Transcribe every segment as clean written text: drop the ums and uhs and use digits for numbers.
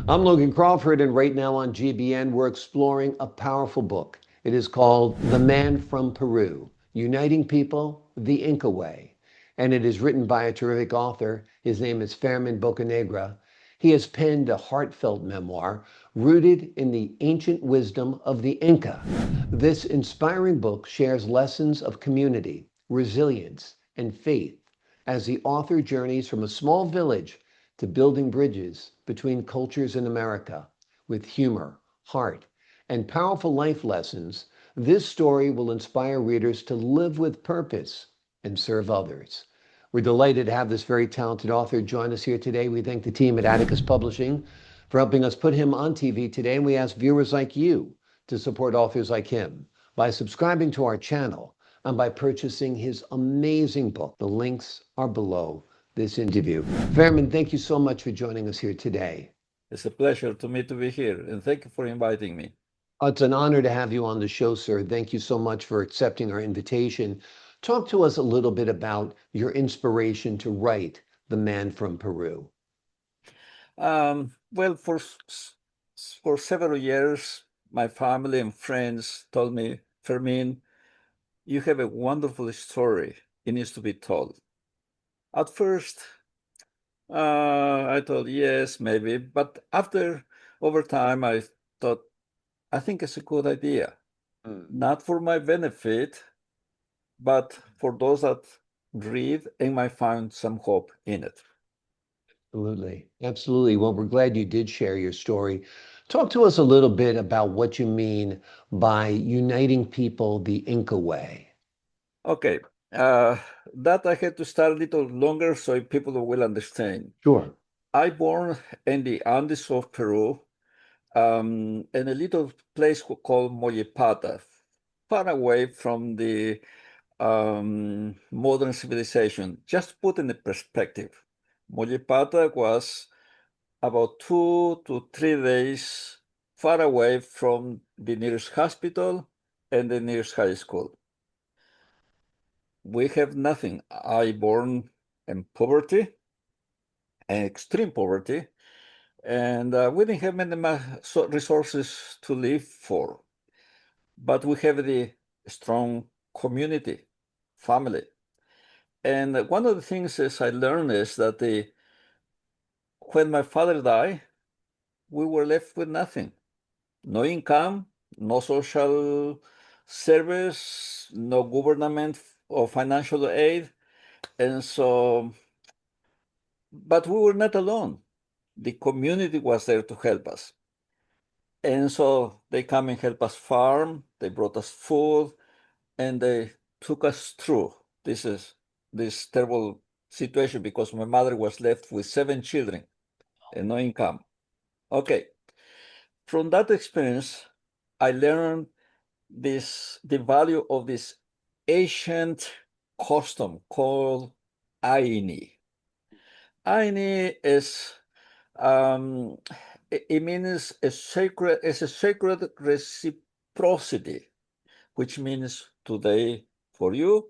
I'm Logan Crawford, and right now on GBN, we're exploring a powerful book. It is called The Man from Peru, Uniting People the Inca Way. And it is written by a terrific author. His name is Fermin Bocanegra. He has penned a heartfelt memoir rooted in the ancient wisdom of the Inca. This inspiring book shares lessons of community, resilience, and faith as the author journeys from a small village to building bridges between cultures in America. With humor, heart, and powerful life lessons, this story will inspire readers to live with purpose and serve others. We're delighted to have this very talented author join us here today. We thank the team at Atticus Publishing for helping us put him on TV today, and we ask viewers like you to support authors like him by subscribing to our channel and by purchasing his amazing book. The links are below this interview. Fermin, thank you so much for joining us here today. It's a pleasure to me to be here, and thank you for inviting me. It's an honor to have you on the show, sir. Thank you so much for accepting our invitation. Talk to us a little bit about your inspiration to write The Man from Peru. Well, for several years, my family and friends told me, Fermin, you have a wonderful story. It needs to be told. At first, I thought, yes, maybe. But over time, I thought, I think it's a good idea. Not for my benefit, but for those that read and might find some hope in it. Absolutely. Absolutely. Well, we're glad you did share your story. Talk to us a little bit about what you mean by uniting people the Inca way. Okay, uh, that I had to start a little longer so people will understand. Sure. I born in the Andes of Peru, in a little place called Mollepata, far away from the modern civilization. Just put in the perspective, Mollepata was about 2 to 3 days far away from the nearest hospital and the nearest high school. We have nothing. I born in poverty, extreme poverty, and we didn't have many resources to live for. But we have the strong community, family. And one of the things is I learned is that when my father died, we were left with nothing. No income, no social service, no government or financial aid. And so, but we were not alone. The community was there to help us. And so they come and help us farm, they brought us food, and they took us through this terrible situation because my mother was left with 7 children and no income. Okay, from that experience, I learned the value of this ancient custom called Aini. Aini is it means a sacred reciprocity, which means today for you,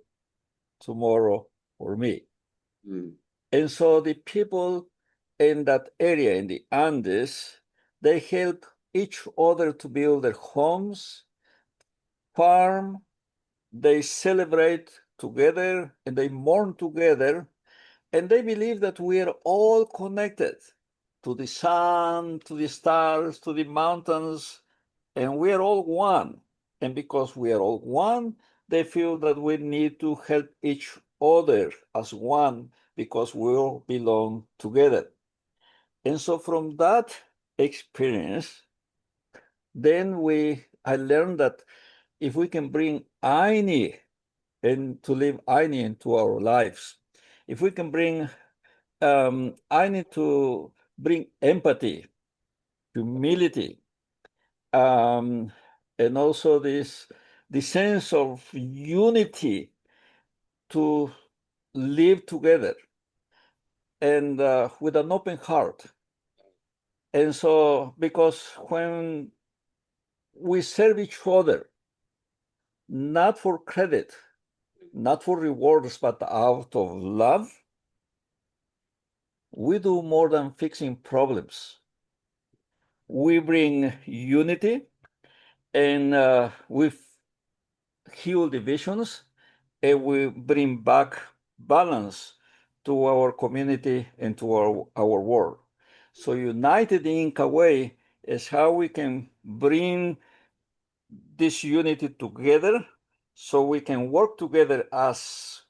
tomorrow for me. And so the people in that area in the Andes, they help each other to build their homes, farm, they celebrate together, and they mourn together, and they believe that we are all connected to the sun, to the stars, to the mountains, and we are all one. And because we are all one, they feel that we need to help each other as one because we all belong together. And so from that experience, I learned that if we can bring Aini and to live Aini into our lives, if we can bring Aini to bring empathy, humility, and also the sense of unity to live together and with an open heart. And so, because when we serve each other, not for credit, not for rewards, but out of love, we do more than fixing problems. we bring unity, and we heal divisions, and we bring back balance to our community and to our world. So United Inca Way is how we can bring this unity together so we can work together as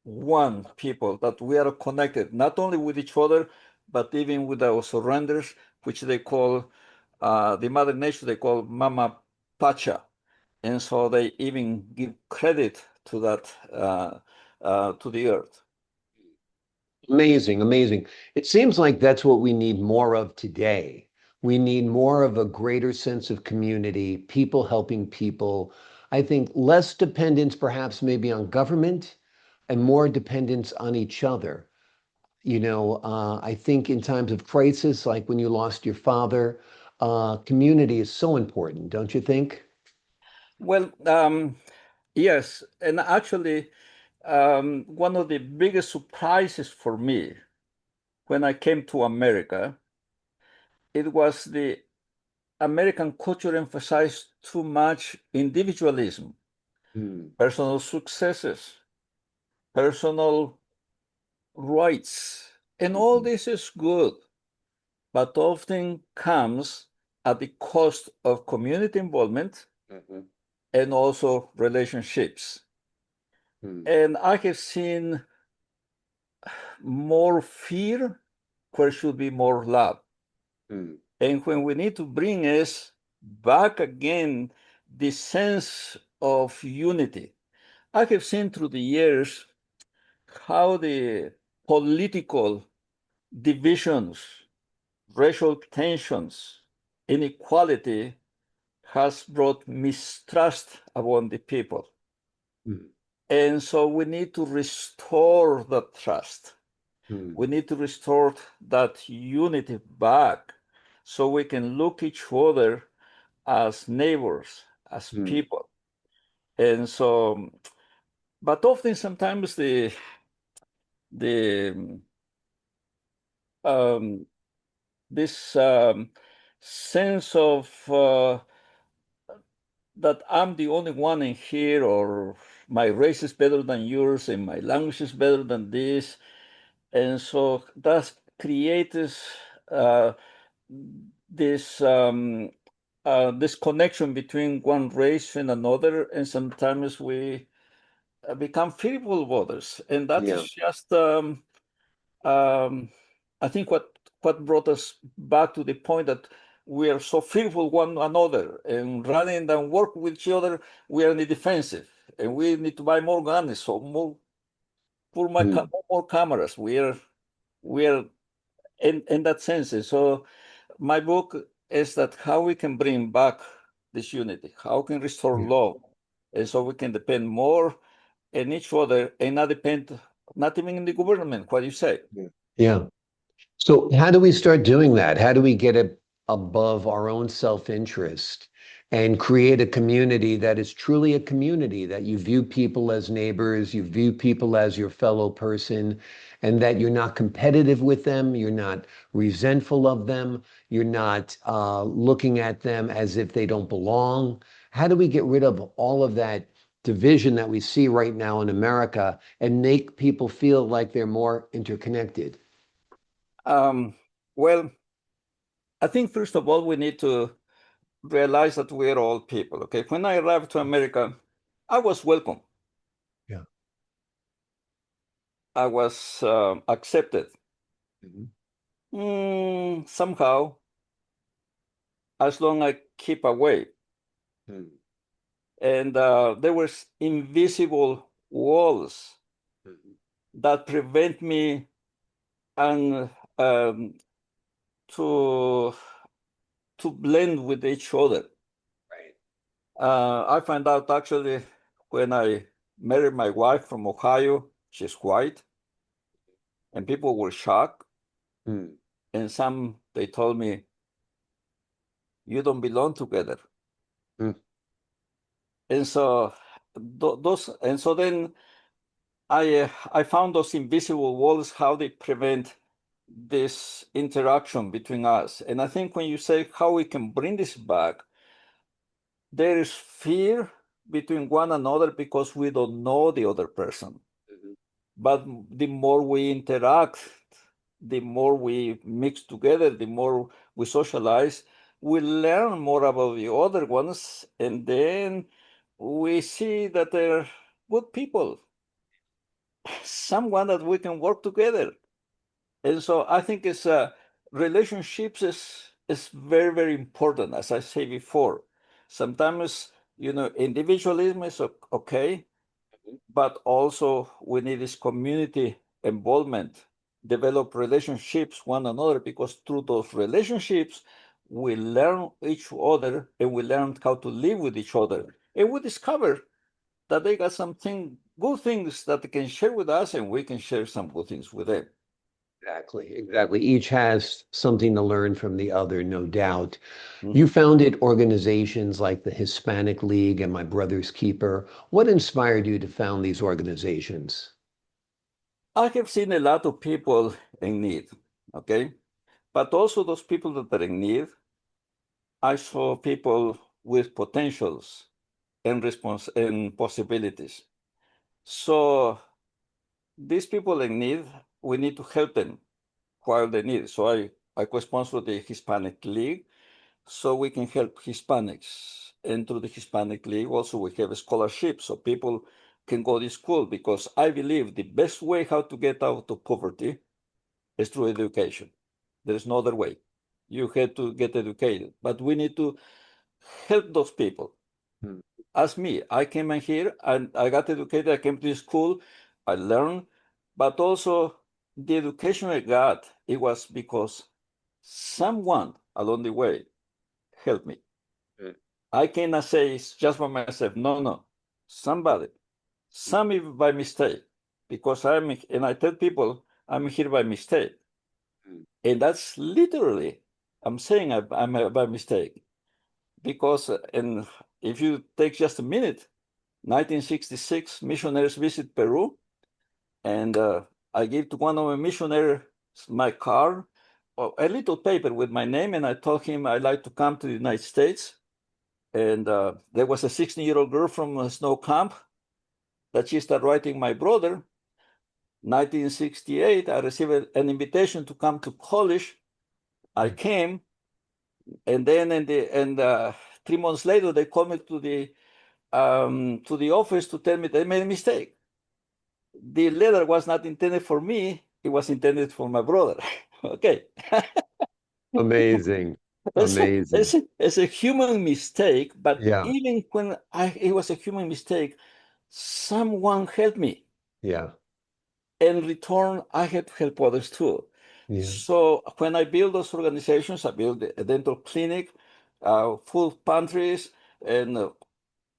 one people, that we are connected not only with each other, but even with our surroundings, which they call the mother nature, they call Mama Pacha. And so they even give credit to that, to the earth. Amazing, amazing. It seems like that's what we need more of today. We need more of a greater sense of community, people helping people. I think less dependence perhaps maybe on government and more dependence on each other. I think in times of crisis, like when you lost your father, community is so important, don't you think? Well, yes, and actually, one of the biggest surprises for me when I came to America, it was the American culture emphasized too much individualism, Mm, personal successes, personal rights, and all mhm, this is good, but often comes at the cost of community involvement mhm, and also relationships. mm, And I have seen more fear where should be more love. mm, And when we need to bring us back again the sense of unity. I have seen through the years how the political divisions, racial tensions, inequality has brought mistrust among the people. mm, And so we need to restore that trust. mm, We need to restore that unity back so we can look each other as neighbors, as mm, people. And so, but often sometimes the um, this sense of that I'm the only one in here, or my race is better than yours, and my language is better than this, and so that creates uh, this this connection between one race and another, and sometimes we become fearful of others, and that is yeah. just um, I think what brought us back to the point that we are so fearful one another, and rather than work with each other, we are in the defensive, and we need to buy more guns, so more Mm, more cameras. We are in that sense. And so my book is that how we can bring back this unity, how we can restore yeah. love, and so we can depend more on each other and not depend, not even in the government. What do you say? Yeah. Yeah. So how do we start doing that? How do we get it above our own self-interest and create a community that is truly a community, that you view people as neighbors, you view people as your fellow person, and that you're not competitive with them, you're not resentful of them, you're not looking at them as if they don't belong. How do we get rid of all of that division that we see right now in America and make people feel like they're more interconnected? Um, well, I think first of all, we need to realize that we're all people. Okay. When I arrived to America, I was welcome. Yeah. I was accepted. Mhm. Somehow, as long I keep away. Mm, And there were invisible walls mhm. that prevent me and um, to to blend with each other. Right. I found out actually when I married my wife from Ohio. She's white, and people were shocked. Mm, And some they told me, "You don't belong together." mm, And so those, and so then I found those invisible walls, how they prevent this interaction between us. And I think when you say how we can bring this back, there is fear between one another because we don't know the other person. Mhm. But the more we interact, the more we mix together, the more we socialize, we learn more about the other ones, and then we see that they're good people, someone that we can work together. And so I think it's relationships is very, very important, as I say before. Sometimes, individualism is okay, but also we need this community involvement, develop relationships one another, because through those relationships we learn each other and we learn how to live with each other, and we discover that they got something good things that they can share with us, and we can share some good things with them. Exactly, exactly. Each has something to learn from the other, no doubt. You Mhm. founded organizations like the Hispanic League and My Brother's Keeper. What inspired you to found these organizations? I have seen a lot of people in need, okay, but also those people that are in need, I saw people with potentials and and possibilities. So these people in need, we need to help them while they need it. So I co-sponsor the Hispanic League so we can help Hispanics. And through the Hispanic League, also we have a scholarship so people can go to school, because I believe the best way how to get out of poverty is through education. There's no other way. You have to get educated, but we need to help those people. Hmm. As me, I came in here and I got educated. I came to school, I learned, but also the education I got, it was because someone along the way helped me. Hmm. I cannot say it's just by myself. No, no. Somebody, some even by mistake, because and I tell people I'm here by mistake. Hmm. And that's literally, I'm saying I'm by mistake. Because, and if you take just a minute, 1966, missionaries visit Peru, and I gave to one of the missionaries my card, a little paper with my name, and I told him I'd like to come to the United States. And there was a 16-year-old girl from a snow camp that she started writing my brother. 1968, I received an invitation to come to college. I came, and then 3 months later, they called me to the office to tell me they made a mistake. The letter was not intended for me, it was intended for my brother. Okay. Amazing. Amazing. It's a human mistake, but Yeah. even when it was a human mistake, someone helped me. Yeah. In return, I had to help others too. Yeah. So when I build those organizations, I build a dental clinic, food pantries, and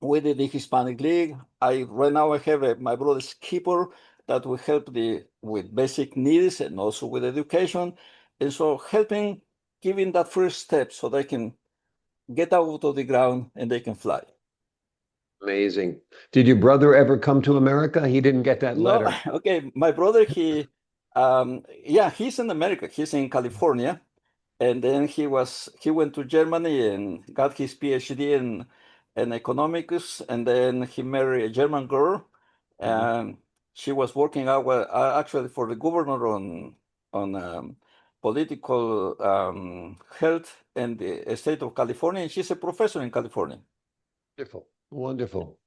we did the Hispanic League. Right now I have my brother's keeper that will help with basic needs and also with education, and so helping, giving that first step so they can get out of the ground and they can fly. Amazing. Did your brother ever come to America? He didn't get that No, letter. okay, my brother, yeah, he's in America. He's in California, and then he went to Germany and got his PhD in economics, and then he married a German girl, Mhm. and she was working out actually for the governor on political health in the state of California, and she's a professor in California. Wonderful. Wonderful.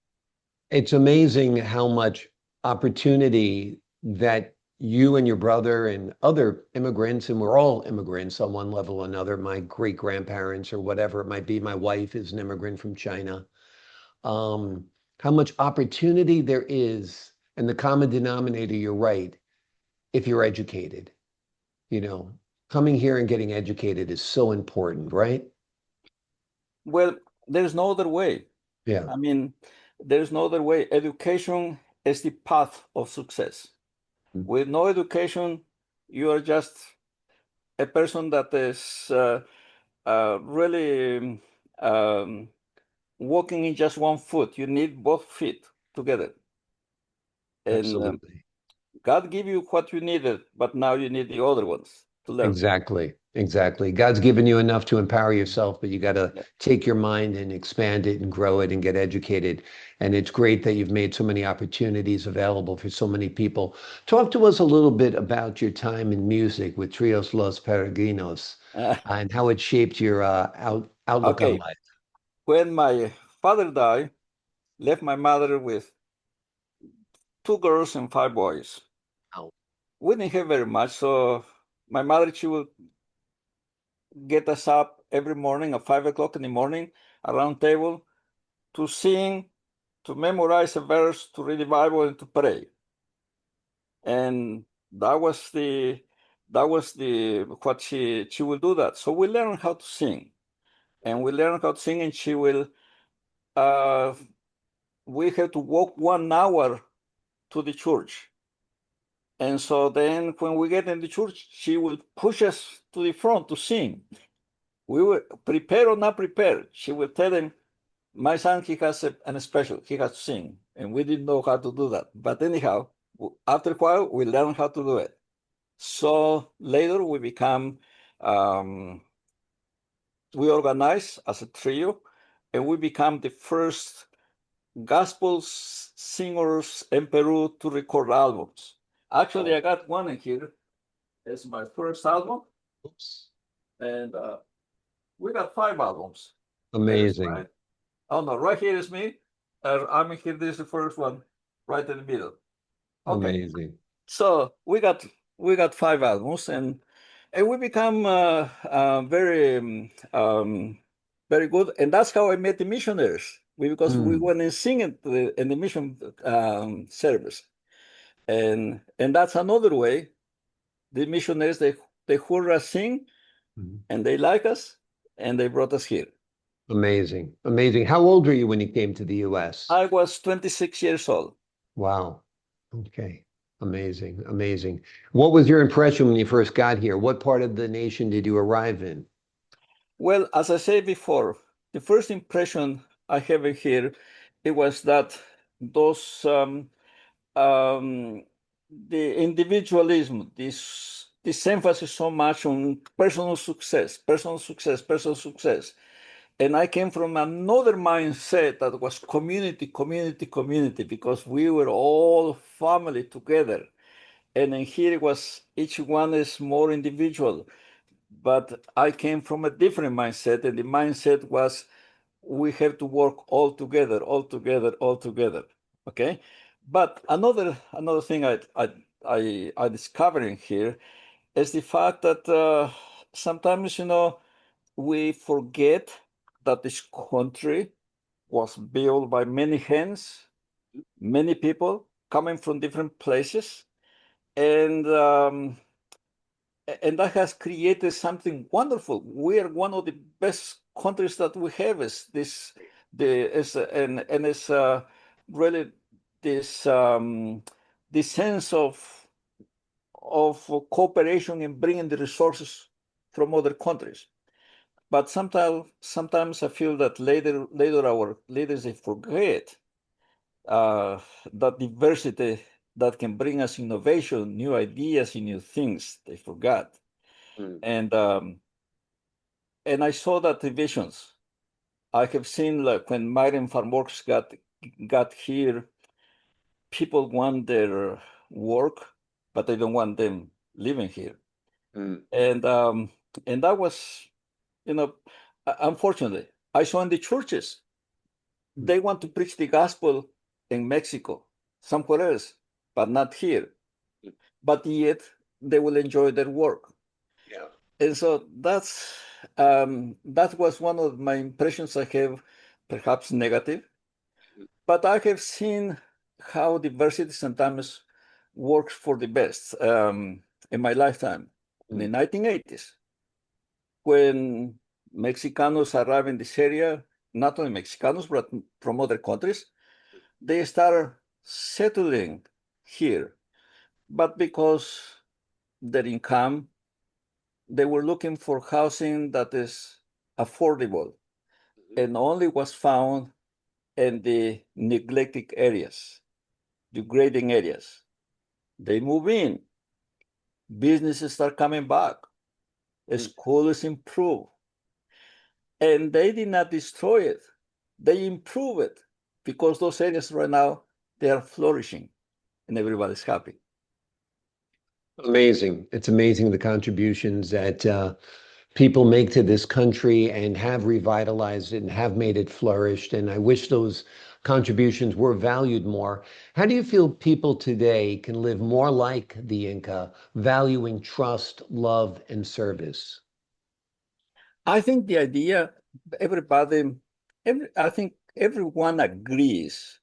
It's amazing how much opportunity that you and your brother and other immigrants, and we're all immigrants on one level or another, my great grandparents or whatever it might be, my wife is an immigrant from China. How much opportunity there is, and the common denominator, you're right, if you're educated, you know, coming here and getting educated is so important, right? Well, there's no other way. Yeah. I mean, there's no other way. Education is the path of success. With no education, you are just a person that is really walking in just one foot. You need both feet together. And Absolutely. God give you what you needed, but now you need the other ones. to learn. Exactly. Exactly. God's given you enough to empower yourself, but you got to Yeah. take your mind and expand it and grow it and get educated. And it's great that you've made so many opportunities available for so many people. Talk to us a little bit about your time in music with Trios Los Peregrinos and how it shaped your outlook on Okay, life. when my father died, left my mother with two girls and five boys. Oh, We didn't have very much, so my mother, she would get us up every morning at 5 o'clock in the morning, around table, to sing, to memorize a verse, to read the Bible, and to pray. And that was the what she will do that. So we learn how to sing, and we learn how to sing, and she will. Uh, we have to walk 1 hour to the church. And so then when we get in the church, she will push us to the front to sing. We were prepared or not prepared. She will tell them, my son, he has an special, he has to sing. And we didn't know how to do that. But anyhow, after a while, we learned how to do it. So later um, we organized as a trio, and we become the first gospel singers in Peru to record albums. Actually, oh, I got one in here. It's my first album, oops. and we got 5 albums. There's Amazing. mine. Oh no, right here is me. I'm in here. This is the first one, right in the middle. Okay, Amazing. so we got 5 albums, and we become very good. And that's how I met the missionaries. Because we Mm, went and sing in the mission service, and that's another way. The missionaries, they heard us sing, mhm. and they like us, and they brought us here. Amazing. Amazing. How old were you when you came to the US? I was 26 years old. Wow. Okay. Amazing. Amazing. What was your impression when you first got here? What part of the nation did you arrive in? Well, as I said before, the first impression I have here, it was that those um, the individualism, this emphasis so much on personal success, personal success, personal success. And I came from another mindset that was community, community, community, because we were all family together. And then here it was, each one is more individual. But I came from a different mindset, and the mindset was we have to work all together, all together, all together. Okay. But another thing I discovered in here is the fact that sometimes we forget that this country was built by many hands, many people coming from different places, and and that has created something wonderful. We are one of the best countries that we have. Is this the is and it's really this this sense of cooperation in bringing the resources from other countries. But sometimes I feel that later our leaders they forget uh, that diversity that can bring us innovation, new ideas, and new things. They forgot, Mm, and I saw that divisions. I have seen like when migrant farm workers got here, people want their work, but they don't want them living here, mm, and that was you know unfortunately I saw in the churches mm, they want to preach the gospel in Mexico, somewhere else, but not here. mm. But yet they will enjoy their work. Yeah. And so that was one of my impressions I have, perhaps negative. But I have seen how diversity sometimes works for the best in my lifetime. In the Mm, 1980s, when Mexicanos arrived in this area, not only Mexicanos, but from other countries, they started settling here. But because their income, they were looking for housing that is affordable mhm, and only was found in the neglected areas, degrading areas. They move in, businesses start coming back. schools improved, and they did not destroy it. They improved it because those areas right now, they are flourishing and everybody's happy. Amazing. It's amazing the contributions that people make to this country and have revitalized it and have made it flourish. And I wish those contributions were valued more. How do you feel people today can live more like the Inca, valuing trust, love, and service? I think the idea, everybody, I think everyone agrees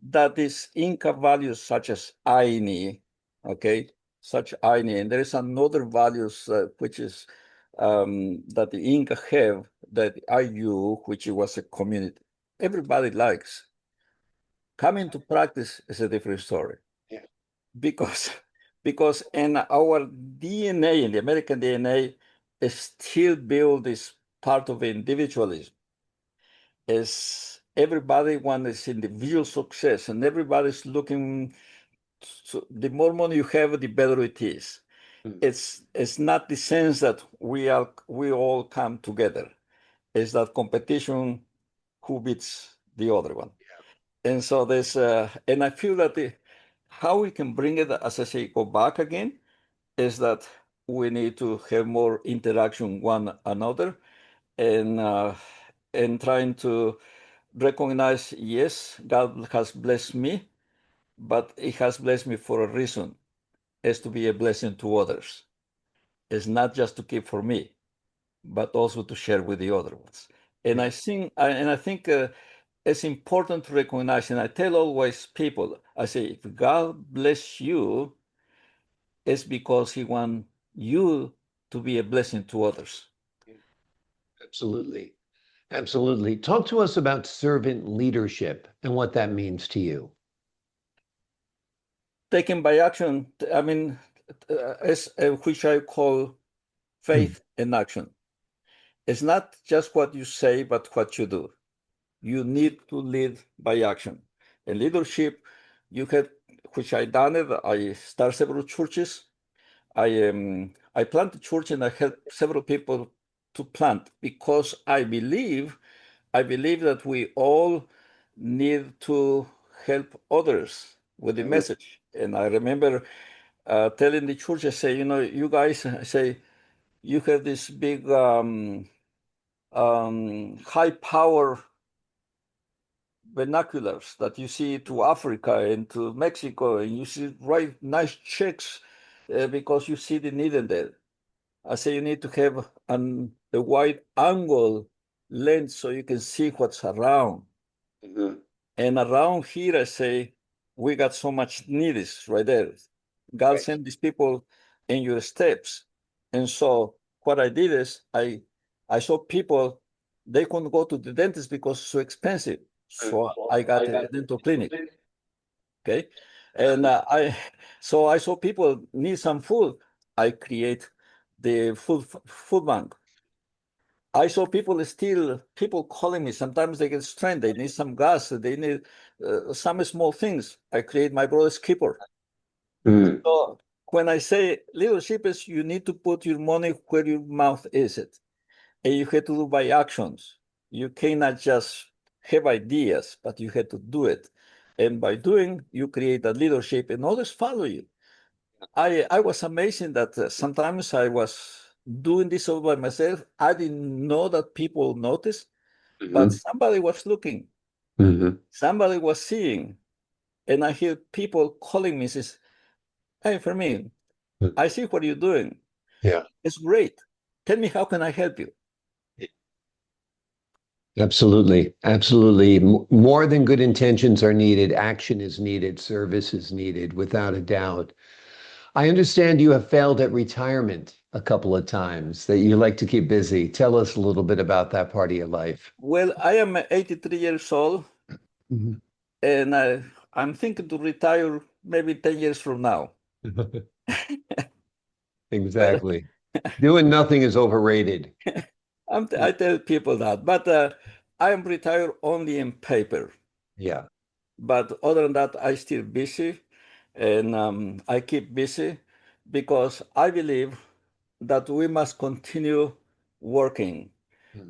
that these Inca values such as Aini, okay, such Aini, and there is another values which is that the Inca have, that Ayu, which was a community. Everybody likes. Coming to practice is a different story Yeah. because because in our DNA, in the American DNA, is still built this part of individualism. Is everybody wants individual success, and everybody's looking. So the more money you have, the better it is. Mm. It's not the sense that we all come together. It's that competition who beats the other one. And so there's and I feel that how we can bring it, as I say, go back again, is that we need to have more interaction one another, and trying to recognize, yes, God has blessed me, but He has blessed me for a reason, is to be a blessing to others. It's not just to keep for me, but also to share with the other ones. And Yeah. I think it's important to recognize, and I tell always people, I say, if God bless you, it's because He wants you to be a blessing to others. Absolutely. Absolutely. Talk to us about servant leadership and what that means to you. Taken by action, I mean, which I call Mm. faith in action. It's not just what you say, but what you do. You need to lead by action. And leadership, you had, which I done it. I started several churches. I planted church and I helped several people to plant because I believe that we all need to help others with the Mhm. message. And I remember telling the church, I say, you guys, I say, you have this big high power binoculars that you see to Africa and to Mexico, and you see write nice checks because you see the need in there. I say you need to have a wide angle lens so you can see what's around. Mhm. And around here, I say, we got so much needs right there. God Right. sent these people in your steps. And so what I did is I saw people, they couldn't go to the dentist because it's so expensive. So I got a dental clinic. Okay. And I saw people need some food. I create the food bank. I saw people calling me. Sometimes they get stranded. They need some gas. They need some small things. I create my brother's keeper. Mm. So when I say leadership is you need to put your money where your mouth is it. And you have to do by actions. You cannot just have ideas, but you have to do it. And by doing, you create a leadership and others follow you. I was amazing that sometimes I was doing this all by myself. I didn't know that people noticed, but Mhm. somebody was looking, Mhm. somebody was seeing, and I hear people calling me, says, "Hey, Fermin, Mm. I see what you're doing. Yeah. It's great. Tell me how can I help you?" Absolutely. Absolutely. More than good intentions are needed. Action is needed. Service is needed, without a doubt. I understand you have failed at retirement a couple of times, that you like to keep busy. Tell us a little bit about that part of your life. Well, I am 83 years old, Mhm. and I'm thinking to retire maybe 10 years from now. Well, Exactly. Doing nothing is overrated. I tell people that, but I am retired only in paper. Yeah. But other than that, I still busy, and I keep busy because I believe. that we must continue working.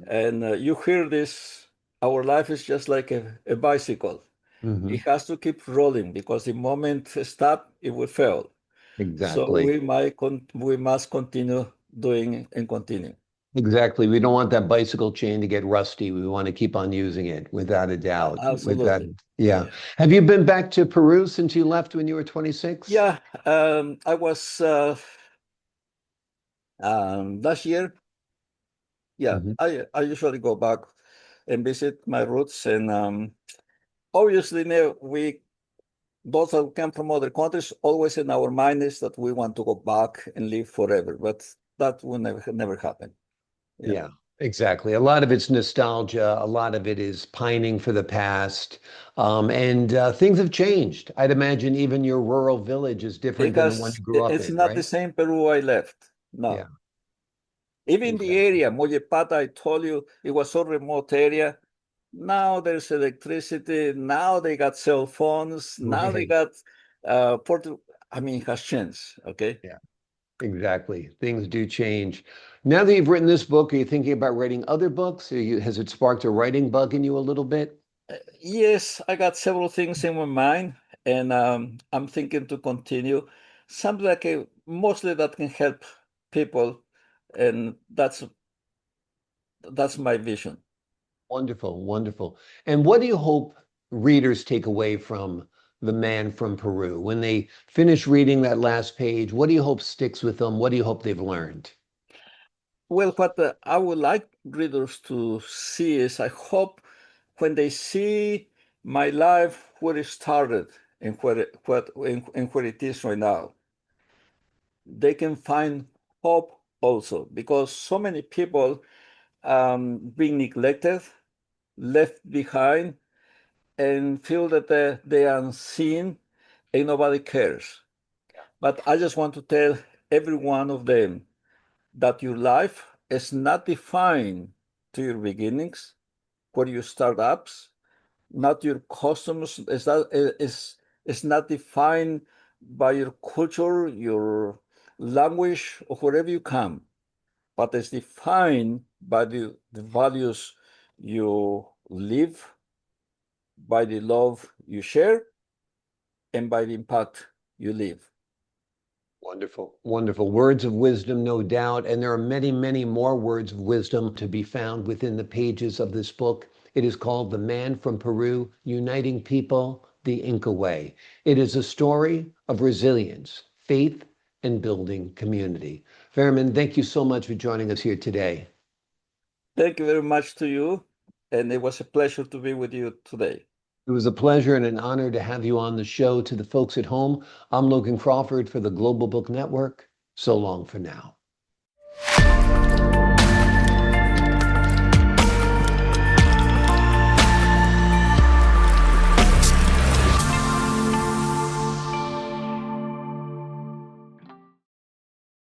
And you hear this, our life is just like a bicycle. Mm-hmm. It has to keep rolling because the moment it stop, it will fail. So Exactly. we must continue doing and continue. Exactly. We don't want that bicycle chain to get rusty. We want to keep on using it without a doubt. With that, Absolutely. yeah. Yeah. Have you been back to Peru since you left when you were 26? Yeah. I was last year. Yeah. Hmm. I usually go back and visit my roots, and obviously now we those that come from other countries, always in our mind is that we want to go back and live forever, but that will never happen. Yeah. Yeah, exactly. A lot of it's nostalgia. A lot of it is pining for the past. And things have changed. I'd imagine even your rural village is different than the one Because you grew up it's in, not the right? same Peru I left. Yeah, No. Even the exactly. area, Mollepata, I told you, it was so remote area. Now there's electricity. Now they got cell phones. Now they Right. got port. I mean, it has changed. Okay. Yeah, exactly. Things do change. Now that you've written this book, are you thinking about writing other books? Has it sparked a writing bug in you a little bit? Yes, I got several things in my mind, and I'm thinking to continue something that can, mostly that can help people, and that's my vision. Wonderful, wonderful. And what do you hope readers take away from The Man from Peru? When they finish reading that last page, what do you hope sticks with them? What do you hope they've learned? Well, what I would like readers to see is I hope when they see my life where it started and and where it is right now, they can find hope also because so many people being neglected, left behind, and feel that they are unseen and nobody cares. But I just want to tell every one of them that your life is not defined to your beginnings, where you start ups, not your customs. Is not defined by your culture, your language, or wherever you come, but it's defined by the values you live, by the love you share, and by the impact you leave. Wonderful, wonderful. Words of wisdom, no doubt. And there are many, many more words of wisdom to be found within the pages of this book. It is called The Man from Peru, Uniting People the Inca Way. It is a story of resilience, faith, and building community. Fermin, thank you so much for joining us here today. Thank you very much to you, and it was a pleasure to be with you today. It was a pleasure and an honor to have you on the show. To the folks at home, I'm Logan Crawford for the Global Book Network. So long for now.